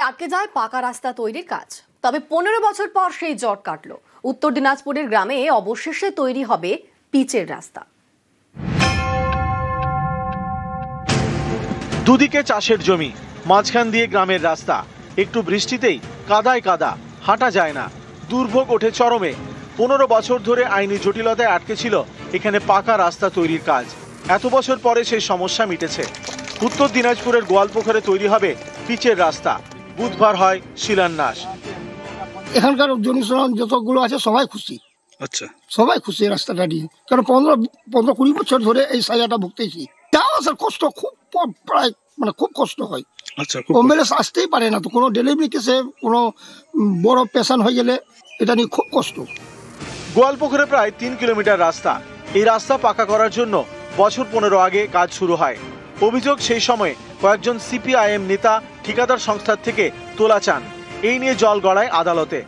আটকে যায় পাকা রাস্তা তৈরির কাজ। তবে 15 বছর পর সেই জট কাটলো। উত্তর দিনাজপুরের গ্রামে অবশেষে তৈরি হবে পিচের রাস্তা। দুদিকে চাষের জমি, মাঝখান দিয়ে গ্রামের রাস্তা। একটু বৃষ্টিতেই কাদায় কাদা, হাঁটা যায় না। দুর্ভোগ ওঠে চরমে। 15 বছর ধরে আইনি জটিলতায় আটকে ছিল এখানে পাকা রাস্তা তৈরির কাজ। এত বছর পরে সেই সমস্যা মিটেছে। উত্তর দিনাজপুরের গোয়ালপুকুরে তৈরি হবে পিচের রাস্তা। বুধবার হয় শিলান্যাস। এখানকার জনসাধারণ যতগুলো আছে সবাই খুশি। আচ্ছা, সবাই খুশি এই রাস্তাটা নিয়ে, কারণ 15-20 বছর ধরে এই সাজাটা ভুগতেছি। যাওয়া আসার কষ্ট খুব, প্রায় খুব কষ্ট হয়। আচ্ছা, অ্যাম্বুলেন্স আসতেই পারে না, তো কোনো ডেলিভারি কেসে কোনো বড় পেশেন্ট হয়ে গেলে এটা নিয়ে খুব কষ্ট। গোয়ালপুকুরে প্রায় 3 কিলোমিটার রাস্তা। এই রাস্তা পাকা করার জন্য বছর 15 আগে কাজ শুরু হয়। অভিযোগ, সেই সময় কয়েকজন সিপিআইএম নেতা ঠিকাদার সংস্থার থেকে তোলা চান। এই নিয়ে জল গড়ায় আদালতে।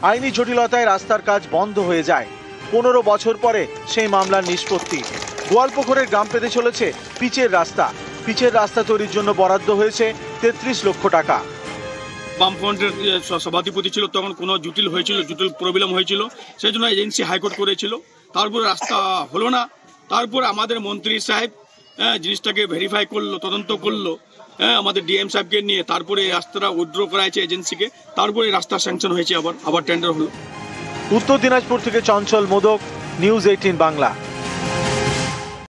আইনি জটিলতায় রাস্তার কাজ বন্ধ হয়ে যায়। 15 বছর পরে সেই মামলার নিষ্পত্তি। গোয়ালপুকুরের গ্রাম পেতে চলেছে পিচের রাস্তা। পিচের রাস্তা তৈরির জন্য বরাদ্দ হয়েছে 33 লক্ষ টাকা। বামফ্রন্টের সভাধিপতি ছিল তখন কোনো জটিল প্রবলেম হয়েছিল, সেই জন্য এজেন্সি হাইকোর্ট করেছিল। তারপরে রাস্তা হলো না। তারপরে আমাদের মন্ত্রী সাহেব জিনিসটাকে ভেরিফাই করলো, তদন্ত করলো, আমাদের ডিএম সাহেবকে নিয়ে। তারপরে রাস্তাটা উইথড্র করাইছে এজেন্সিকে। তারপরে রাস্তা স্যাংশন হয়েছে, আবার টেন্ডার হলো। উত্তর দিনাজপুর থেকে চঞ্চল মোদক, নিউজ 18 বাংলা।